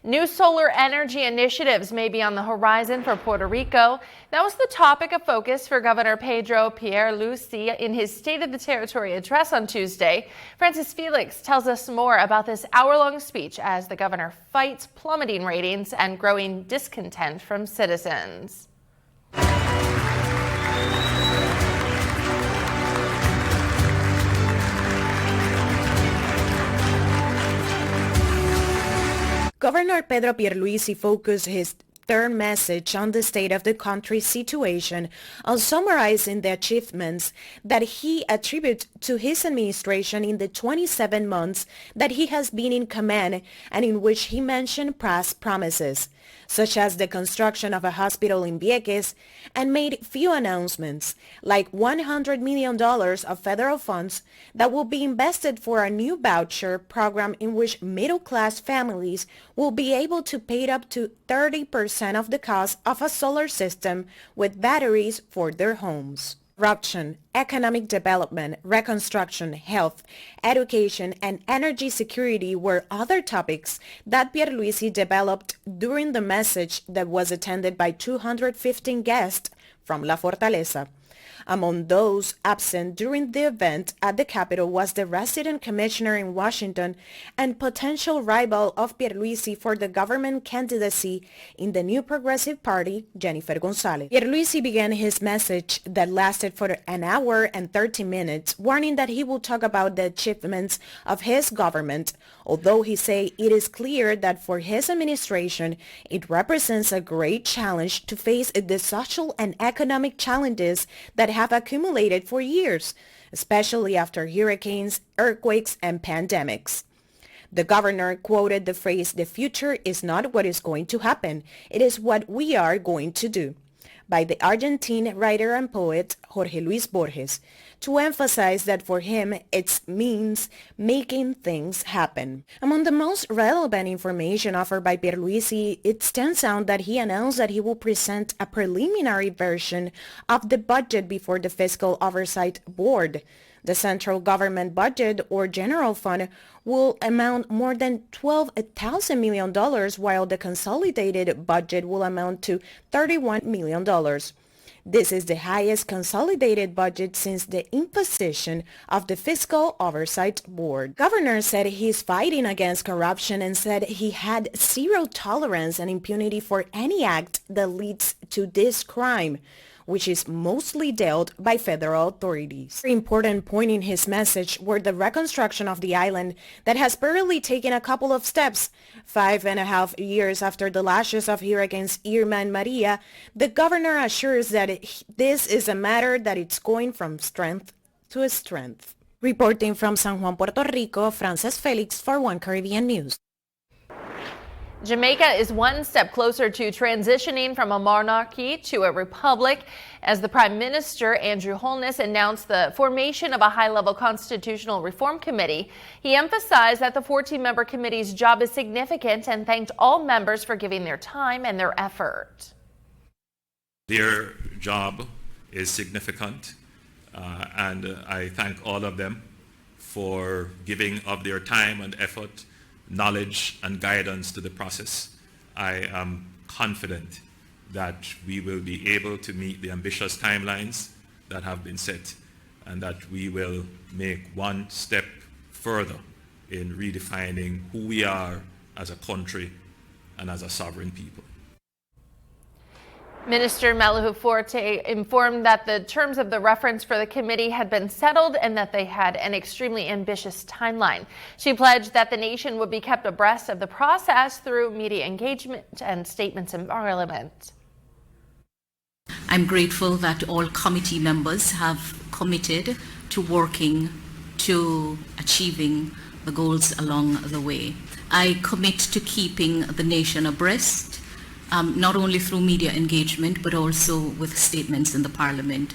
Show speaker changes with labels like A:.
A: New solar energy initiatives may be on the horizon for Puerto Rico. That was the topic of focus for Governor Pedro Pierluisi in his State of the Territory address on Tuesday. Francis Felix tells us more about this hour-long speech as the governor fights plummeting ratings and growing discontent from citizens.
B: Governor Pedro Pierluisi focused his third message on the state of the country's situation on summarizing the achievements that he attributes to his administration in the 27 months that he has been in command, and in which he mentioned past promises, such as the construction of a hospital in Vieques, and made few announcements, like $100 million of federal funds that will be invested for a new voucher program in which middle-class families will be able to pay up to 30% of the cost of a solar system with batteries for their homes. Corruption, economic development, reconstruction, health, education, and energy security were other topics that Pierluisi developed during the message that was attended by 215 guests from La Fortaleza. Among those absent during the event at the Capitol was the resident commissioner in Washington and potential rival of Pierluisi for the government candidacy in the New Progressive Party, Jennifer Gonzalez. Pierluisi began his message that lasted for an hour and 30 minutes, warning that he will talk about the achievements of his government, although he said it is clear that for his administration, it represents a great challenge to face the social and economic challenges that have accumulated for years, especially after hurricanes, earthquakes, and pandemics. The governor quoted the phrase, "The future is not what is going to happen, it is what we are going to do," by the Argentine writer and poet Jorge Luis Borges, to emphasize that for him it means making things happen. Among the most relevant information offered by Pierluisi, it stands out that he announced that he will present a preliminary version of the budget before the Fiscal Oversight Board. The central government budget, or general fund, will amount more than $12,000 million, while the consolidated budget will amount to $31 million. This is the highest consolidated budget since the imposition of the Fiscal Oversight Board. Governor said he's fighting against corruption and said he had zero tolerance and impunity for any act that leads to this crime, which is mostly dealt by federal authorities. An important point in his message were the reconstruction of the island that has barely taken a couple of steps. 5.5 years after the lashes of Hurricanes Irma and Maria, the governor assures that this is a matter that it's going from strength to strength. Reporting from San Juan, Puerto Rico, Frances Felix for One Caribbean News.
A: Jamaica is one step closer to transitioning from a monarchy to a republic as the Prime Minister, Andrew Holness, announced the formation of a high-level constitutional reform committee. He emphasized that the 14-member committee's job is significant and thanked all members for giving their time and their effort.
C: Their job is significant, and I thank all of them for giving of their time and effort, knowledge and guidance to the process. I am confident that we will be able to meet the ambitious timelines that have been set, and that we will make one step further in redefining who we are as a country and as a sovereign people.
A: Minister Maluhu Forte informed that the terms of the reference for the committee had been settled and that they had an extremely ambitious timeline. She pledged that the nation would be kept abreast of the process through media engagement and statements in Parliament.
D: I'm grateful that all committee members have committed to working to achieving the goals along the way. I commit to keeping the nation abreast, not only through media engagement, but also with statements in the Parliament.